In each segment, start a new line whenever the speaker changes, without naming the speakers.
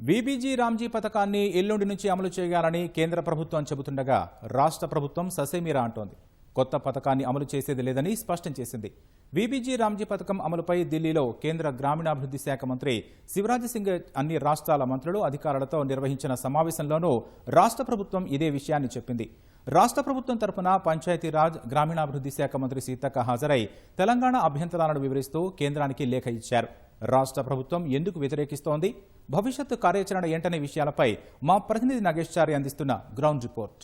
VBG Ramji పథకాన్ని ఎల్లుండి నుంచి అమలు చేయాలని కేంద్ర ప్రభుత్వం చెబుతుండగా రాష్ట్ర ప్రభుత్వం ససేమిరా అంటోంది. కొత్త పథకాన్ని అమలు చేసేది లేదని స్పష్టం చేసింది. వీబీజీ రామ్జీ పథకం అమలుపై ఢిల్లీలో కేంద్ర గ్రామీణాభివృద్ధి శాఖ మంత్రి శివరాజ్ సింగ్ అన్ని రాష్ట్రాల మంత్రులు అధికారులతో నిర్వహించిన సమావేశంలోనూ రాష్ట్ర ప్రభుత్వం ఇదే విషయాన్ని చెప్పింది. రాష్ట్ర ప్రభుత్వం తరపున పంచాయతీరాజ్ గ్రామీణాభివృద్ధి శాఖ మంత్రి సీతక్క హాజరై తెలంగాణ అభ్యంతరాలను వివరిస్తూ కేంద్రానికి లేఖ ఇచ్చారు. రాష్ట్ర ప్రభుత్వం ఎందుకు వ్యతిరేకిస్తోంది, భవిష్యత్తు కార్యాచరణ ఏంటనే విషయాలపై మా ప్రతినిధి నాగేష్ చారి అందిస్తున్న గ్రౌండ్ రిపోర్ట్.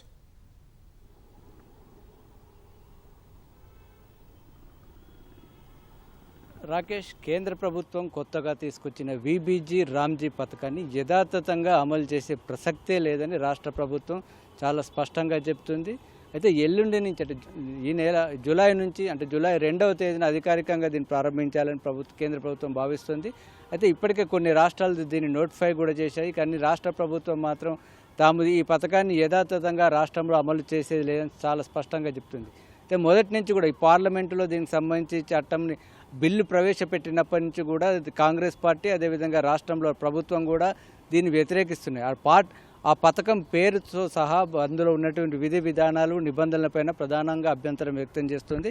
రాకేష్, కేంద్ర ప్రభుత్వం కొత్తగా తీసుకొచ్చిన వీబీజీ రామ్జీ పథకాన్ని యథాతథంగా అమలు చేసే ప్రసక్తే లేదని రాష్ట్ర ప్రభుత్వం చాలా స్పష్టంగా చెప్తుంది. అయితే ఎల్లుండి నుంచి అంటే ఈ నెల జూలై నుంచి అంటే జూలై 2వ తేదీన అధికారికంగా దీన్ని ప్రారంభించాలని కేంద్ర ప్రభుత్వం భావిస్తుంది. అయితే ఇప్పటికే కొన్ని రాష్ట్రాలు దీన్ని నోటిఫై కూడా చేశాయి. కానీ రాష్ట్ర ప్రభుత్వం మాత్రం తాము ఈ పథకాన్ని యథాతథంగా రాష్ట్రంలో అమలు చేసేది లేదని చాలా స్పష్టంగా చెప్తుంది. అయితే మొదటి నుంచి కూడా ఈ పార్లమెంటులో దీనికి సంబంధించి చట్టంని బిల్లు ప్రవేశపెట్టినప్పటి నుంచి కూడా కాంగ్రెస్ పార్టీ అదేవిధంగా రాష్ట్రంలో ప్రభుత్వం కూడా దీన్ని వ్యతిరేకిస్తున్నాయి. ఆ పథకం పేరుతో సహా అందులో ఉన్నటువంటి విధి విధానాలు నిబంధనలపైన ప్రధానంగా అభ్యంతరం వ్యక్తం చేస్తుంది.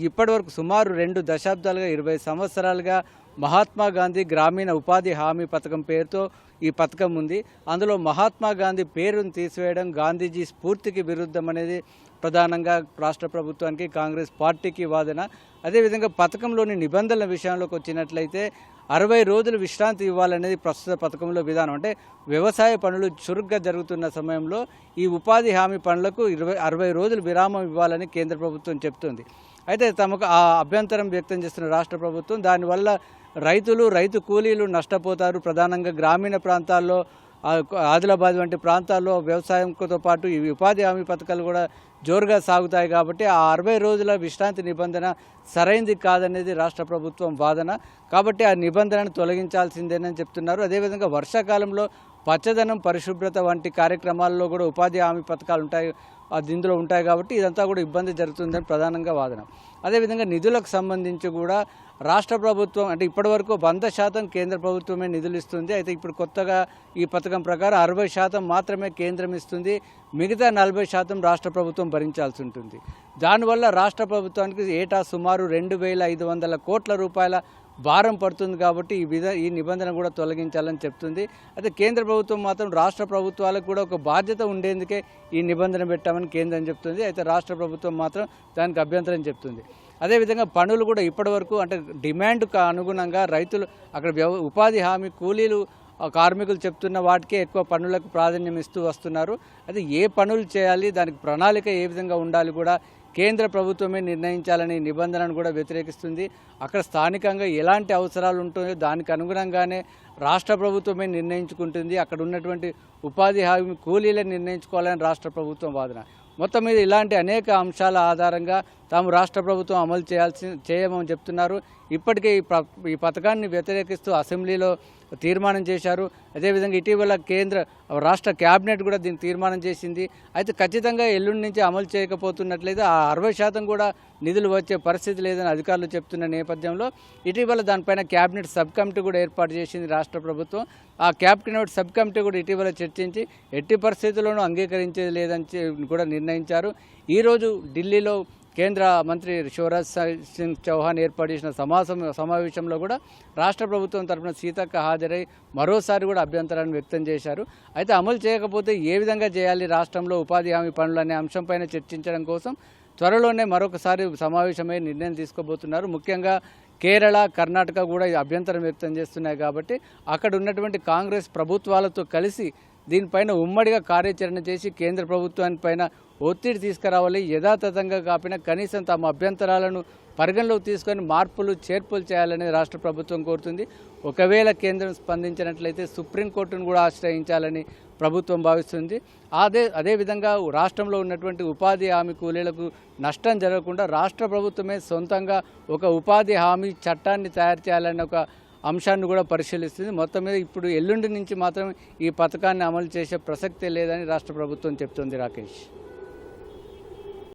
ఇప్పటివరకు సుమారు 2 దశాబ్దాలుగా 20 సంవత్సరాలుగా మహాత్మా గాంధీ గ్రామీణ ఉపాధి హామీ పథకం పేరుతో ఈ పథకం ఉంది. అందులో మహాత్మా గాంధీ పేరును తీసివేయడం గాంధీజీ స్ఫూర్తికి విరుద్ధం అనేది ప్రధానంగా రాష్ట్ర ప్రభుత్వానికి కాంగ్రెస్ పార్టీకి వాదన. అదేవిధంగా పథకంలోని నిబంధనల విషయంలోకి వచ్చినట్లయితే 60 రోజులు విశ్రాంతి ఇవ్వాలనేది ప్రస్తుత పథకంలో విధానం. అంటే వ్యవసాయ పనులు చురుగ్గా జరుగుతున్న సమయంలో ఈ ఉపాధి హామీ పనులకు 60 రోజులు విరామం ఇవ్వాలని కేంద్ర ప్రభుత్వం చెప్తుంది. అయితే తమకు ఆ అభ్యంతరం వ్యక్తం చేస్తున్న రాష్ట్ర ప్రభుత్వం దానివల్ల రైతు కూలీలు నష్టపోతారు. ప్రధానంగా గ్రామీణ ప్రాంతాల్లో ఆదిలాబాద్ వంటి ప్రాంతాల్లో వ్యవసాయంతో పాటు ఈ ఉపాధి హామీ పథకాలు కూడా జోరుగా సాగుతాయి. కాబట్టి ఆ 60 రోజుల విశ్రాంతి నిబంధన సరైంది కాదనేది రాష్ట్ర ప్రభుత్వం వాదన. కాబట్టి ఆ నిబంధనను తొలగించాల్సిందేనని చెప్తున్నారు. అదేవిధంగా వర్షాకాలంలో పచ్చదనం పరిశుభ్రత వంటి కార్యక్రమాల్లో కూడా ఉపాధి హామీ పథకాలు ఇందులో ఉంటాయి. కాబట్టి ఇదంతా కూడా ఇబ్బంది జరుగుతుందని ప్రధానంగా వాదన. అదేవిధంగా నిధులకు సంబంధించి కూడా రాష్ట్ర ప్రభుత్వం అంటే ఇప్పటివరకు 100% కేంద్ర ప్రభుత్వమే నిధులు ఇస్తుంది. అయితే ఇప్పుడు కొత్తగా ఈ పథకం ప్రకారం 60% మాత్రమే కేంద్రం ఇస్తుంది. మిగతా 40% రాష్ట్ర ప్రభుత్వం భరించాల్సి ఉంటుంది. దానివల్ల రాష్ట్ర ప్రభుత్వానికి ఏటా సుమారు 2,500 కోట్ల రూపాయల భారం పడుతుంది. కాబట్టి ఈ నిబంధన కూడా తొలగించాలని చెప్తుంది. అయితే కేంద్ర ప్రభుత్వం మాత్రం రాష్ట్ర ప్రభుత్వాలకు కూడా ఒక బాధ్యత ఉండేందుకే ఈ నిబంధన పెట్టామని కేంద్రం చెప్తుంది. అయితే రాష్ట్ర ప్రభుత్వం మాత్రం దానికి అభ్యంతరం చెప్తుంది. అదేవిధంగా పనులు కూడా ఇప్పటివరకు అంటే డిమాండ్కు అనుగుణంగా రైతులు అక్కడ ఉపాధి హామీ కూలీలు కార్మికులు చెప్తున్న వాటికే ఎక్కువ పనులకు ప్రాధాన్యం ఇస్తూ వస్తున్నారు. అయితే ఏ పనులు చేయాలి, దానికి ప్రణాళిక ఏ విధంగా ఉండాలి కూడా కేంద్ర ప్రభుత్వమే నిర్ణయించాలని నిబంధనను కూడా వ్యతిరేకిస్తుంది. అక్కడ స్థానికంగా ఎలాంటి అవసరాలు ఉంటాయో దానికి అనుగుణంగానే రాష్ట్ర ప్రభుత్వమే నిర్ణయించుకుంటుంది. అక్కడ ఉన్నటువంటి ఉపాధి హామీ కూలీలే నిర్ణయించుకోవాలని రాష్ట్ర ప్రభుత్వం వాదన. మొత్తం మీద ఇలాంటి అనేక అంశాల ఆధారంగా తాము రాష్ట్ర ప్రభుత్వం అమలు చేయమని చెప్తున్నారు. ఇప్పటికే ఈ పథకాన్ని వ్యతిరేకిస్తూ అసెంబ్లీలో తీర్మానం చేశారు. అదేవిధంగా ఇటీవల రాష్ట్ర క్యాబినెట్ కూడా దీన్ని తీర్మానం చేసింది. అయితే ఖచ్చితంగా ఎల్లుండి నుంచి అమలు చేయకపోతున్నట్లయితే ఆ 60% కూడా నిధులు వచ్చే పరిస్థితి లేదని అధికారులు చెప్తున్న నేపథ్యంలో ఇటీవల దానిపైన క్యాబినెట్ సబ్ కమిటీ కూడా ఏర్పాటు చేసింది రాష్ట్ర ప్రభుత్వం. ఆ క్యాబినెట్ సబ్ కమిటీ కూడా ఇటీవల చర్చించి ఎట్టి పరిస్థితుల్లోనూ అంగీకరించేది లేదని కూడా నిర్ణయించారు. ఈరోజు ఢిల్లీలో కేంద్ర మంత్రి శివరాజ్ సింగ్ చౌహాన్ ఏర్పాటు చేసిన సమావేశంలో కూడా రాష్ట్ర ప్రభుత్వం తరఫున సీతక్క హాజరై మరోసారి కూడా అభ్యంతరాన్ని వ్యక్తం చేశారు. అయితే అమలు చేయకపోతే ఏ విధంగా చేయాలి రాష్ట్రంలో ఉపాధి హామీ పనులు అనే అంశంపైన చర్చించడం కోసం త్వరలోనే మరొకసారి సమావేశమై నిర్ణయం తీసుకోబోతున్నారు. ముఖ్యంగా కేరళ, కర్ణాటక కూడా అభ్యంతరం వ్యక్తం చేస్తున్నాయి. కాబట్టి అక్కడ ఉన్నటువంటి కాంగ్రెస్ ప్రభుత్వాలతో కలిసి దీనిపైన ఉమ్మడిగా కార్యాచరణ చేసి కేంద్ర ప్రభుత్వానిపైన ఒత్తిడి తీసుకురావాలి. యథాతథంగా కాపినా కనీసం తమ అభ్యంతరాలను పరిగణలోకి తీసుకొని మార్పులు చేర్పులు చేయాలని రాష్ట్ర ప్రభుత్వం కోరుతుంది. ఒకవేళ కేంద్రం స్పందించినట్లయితే సుప్రీంకోర్టును కూడా ఆశ్రయించాలని ప్రభుత్వం భావిస్తుంది. అదేవిధంగా రాష్ట్రంలో ఉన్నటువంటి ఉపాధి హామీ కూలీలకు నష్టం జరగకుండా రాష్ట్ర ప్రభుత్వమే సొంతంగా ఒక ఉపాధి హామీ చట్టాన్ని తయారు చేయాలని ఒక అంశాన్ని కూడా పరిశీలిస్తుంది. మొత్తం మీద ఇప్పుడు ఎల్లుండి నుంచి మాత్రం ఈ పథకాన్ని అమలు చేసే ప్రసక్తే లేదని రాష్ట్ర ప్రభుత్వం చెప్తుంది. రాకేష్.